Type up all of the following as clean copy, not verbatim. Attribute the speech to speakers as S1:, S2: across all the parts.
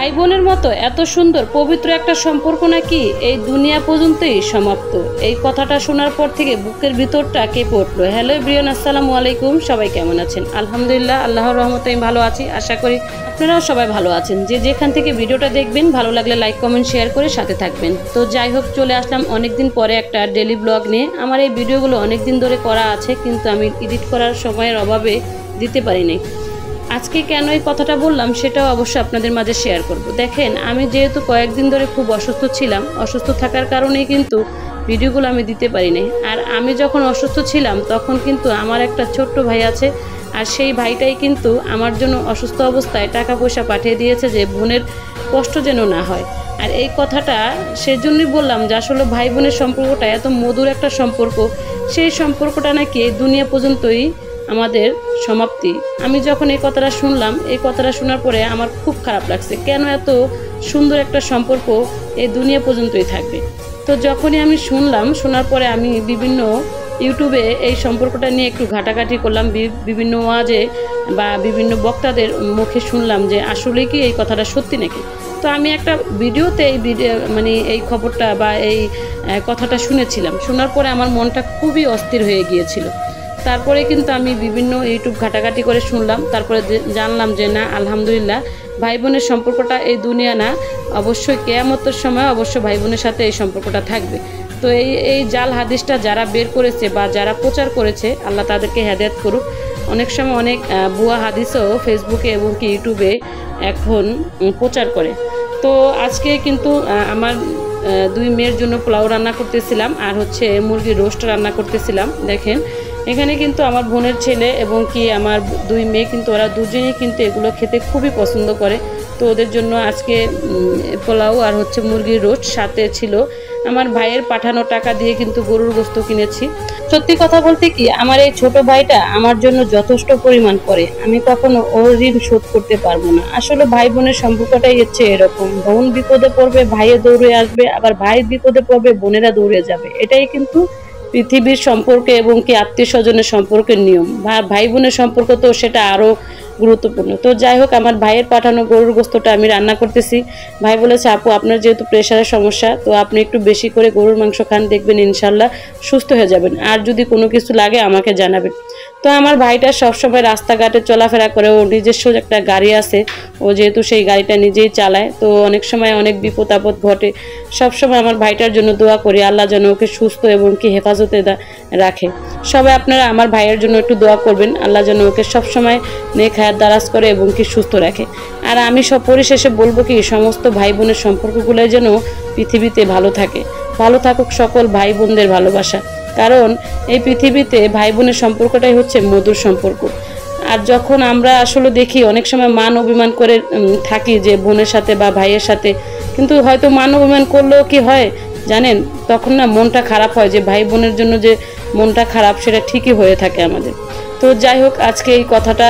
S1: ভাই বোনের মতো এত সুন্দর পবিত্র একটা সম্পর্ক নাকি এই দুনিয়া পর্যন্তই সমাপ্ত। এই কথাটা শোনার পর থেকে বুকের ভিতরটা কেঁপে উঠলো। হ্যালো এভরিওয়ান, আসসালামু আলাইকুম। সবাই কেমন আছেন? আলহামদুলিল্লাহ, আল্লাহর রহমতে আমি ভালো আছি। আশা করি আপনারাও সবাই ভালো আছেন। যে যেখান থেকে ভিডিওটা দেখবেন, ভালো লাগলে লাইক কমেন্ট শেয়ার করে সাথে থাকবেন। তো যাই হোক, চলে আসলাম অনেকদিন পরে একটা ডেইলি ব্লগ নিয়ে। আমার এই ভিডিওগুলো অনেকদিন ধরে করা আছে, কিন্তু আমি এডিট করার সময়ের অভাবে দিতে পারিনি। আজকে কেন এই কথাটা বললাম সেটাও অবশ্যই আপনাদের মাঝে শেয়ার করব। দেখেন, আমি যেহেতু কয়েকদিন ধরে খুব অসুস্থ ছিলাম, অসুস্থ থাকার কারণেই কিন্তু ভিডিওগুলো আমি দিতে পারিনি। আর আমি যখন অসুস্থ ছিলাম তখন কিন্তু আমার একটা ছোট্ট ভাই আছে, আর সেই ভাইটাই কিন্তু আমার জন্য অসুস্থ অবস্থায় টাকা পয়সা পাঠিয়ে দিয়েছে যে বোনের কষ্ট যেন না হয়। আর এই কথাটা সেজন্যই বললাম যে আসলে ভাই বোনের সম্পর্কটা এত মধুর একটা সম্পর্ক, সেই সম্পর্কটা নাকি দুনিয়া পর্যন্তই আমাদের সমাপ্তি। আমি যখন এই কথাটা শুনলাম, এই কথাটা শোনার পরে আমার খুব খারাপ লাগছে। কেন এত সুন্দর একটা সম্পর্ক এই দুনিয়া পর্যন্তই থাকবে? তো যখনই আমি শুনলাম, শোনার পরে আমি বিভিন্ন ইউটিউবে এই সম্পর্কটা নিয়ে একটু ঘাটাঘাটি করলাম, বিভিন্ন ওয়াজে বা বিভিন্ন বক্তাদের মুখে শুনলাম যে আসলে কি এই কথাটা সত্যি নাকি। তো আমি একটা ভিডিওতে এই খবরটা বা এই কথাটা শুনেছিলাম। শোনার পরে আমার মনটা খুবই অস্থির হয়ে গিয়েছিল। তারপরে কিন্তু আমি বিভিন্ন ইউটিউব ঘাটাঘাটি করে শুনলাম, তারপরে জানলাম যে না, আলহামদুলিল্লাহ, ভাই বোনের সম্পর্কটা এই দুনিয়া না, অবশ্যই কিয়ামতের সময় অবশ্যই ভাই বোনের সাথে এই সম্পর্কটা থাকবে। তো এই জাল হাদিসটা যারা বের করেছে বা যারা প্রচার করেছে, আল্লাহ তাদেরকে হেদায়েত করুক। অনেক সময় অনেক ভুয়া হাদিসও ফেসবুকে এবং কি ইউটিউবে এখন প্রচার করে। তো আজকে কিন্তু আমার দুই মেয়ের জন্য পোলাও রান্না করতেছিলাম, আর হচ্ছে মুরগির রোস্ট রান্না করতেছিলাম। দেখেন, এখানে কিন্তু আমার বোনের ছেলে এবং কি আমার দুই মেয়ে কিন্তু ওরা দুজনেই কিন্তু এগুলো খেতে খুবই পছন্দ করে। তো ওদের জন্য আজকে পোলাও আর হচ্ছে মুরগির রোস্ট, সাথে ছিল আমার ভাইয়ের পাঠানো টাকা দিয়ে কিন্তু গরুর গোস্ত কিনেছি। সত্যি কথা বলতে কি, আমার এই ছোট ভাইটা আমার জন্য যথেষ্ট পরিমাণ করে। আমি কখনো ওর ঋণ শোধ করতে পারবো না। আসলে ভাই বোনের সম্পর্কটাই হচ্ছে এরকম, বোন বিপদে পড়বে ভাইয়ে দৌড়ে আসবে, আবার ভাই বিপদে পড়বে বোনেরা দৌড়ে যাবে। এটাই কিন্তু পৃথিবীর সম্পর্কে এবং কি আত্মীয় স্বজনের সম্পর্কের নিয়ম। ভাই বোনের সম্পর্ক তো সেটা আরও গুরুত্বপূর্ণ। তো যাই হোক, আমার ভাইয়ের পাঠানো গরুর গোস্তটা আমি রান্না করতেছি। ভাই বলেছে, আপু আপনার যেহেতু প্রেশারের সমস্যা, তো আপনি একটু বেশি করে গরুর মাংস খান, দেখবেন ইনশাল্লাহ সুস্থ হয়ে যাবেন। আর যদি কোনো কিছু লাগে আমাকে জানাবেন। তো আমার ভাইটা সবসময় রাস্তাঘাটে চলাফেরা করে, ওর নিজস্ব একটা গাড়ি আছে, ও যেহেতু সেই গাড়িটা নিজেই চালায়, তো অনেক সময় অনেক বিপদ আপদ ঘটে। সবসময় আমার ভাইটার জন্য দোয়া করি, আল্লাহ যেন ওকে সুস্থ এবং কি হেফাজতে রাখে। সবাই আপনারা আমার ভাইয়ের জন্য একটু দোয়া করবেন, আল্লাহ যেন ওকে সবসময় নেক হায়াত দারাজ করে এবং কি সুস্থ রাখে। আর আমি সব পরিশেষে বলবো কি, সমস্ত ভাই বোনের সম্পর্কগুলো যেন পৃথিবীতে ভালো থাকে, ভালো থাকুক সকল ভাই বোনদের ভালোবাসা। কারণ এই পৃথিবীতে ভাই বোনের সম্পর্কটাই হচ্ছে মধুর সম্পর্ক। আর যখন আমরা আসলে দেখি অনেক সময় মান অভিমান করে থাকি যে বোনের সাথে বা ভাইয়ের সাথে, কিন্তু হয়তো মান অভিমান করলেও কি হয় জানেন, তখন না মনটা খারাপ হয়, যে ভাই বোনের জন্য যে মনটা খারাপ সেটা ঠিকই হয়ে থাকে আমাদের। তো যাই হোক, আজকে এই কথাটা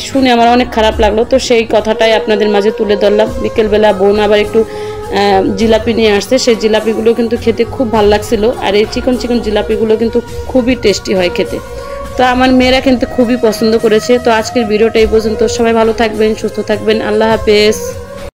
S1: শুনে আমার অনেক খারাপ লাগলো। তো সেই কথাটাই আপনাদের মাঝে তুলে ধরলাম। বিকেলবেলা বোন আবার একটু জিলাপি নিয়ে আসছে, সেই জিলাপিগুলো কিন্তু খেতে খুব ভালো লাগছিল। আর এই চিকন চিকন জিলাপিগুলো কিন্তু খুবই টেস্টি হয় খেতে। তো আমার মেয়েরা কিন্তু খুবই পছন্দ করেছে। তো আজকের ভিডিওটা এই পর্যন্ত। সবাই ভালো থাকবেন, সুস্থ থাকবেন। আল্লাহ হাফেজ।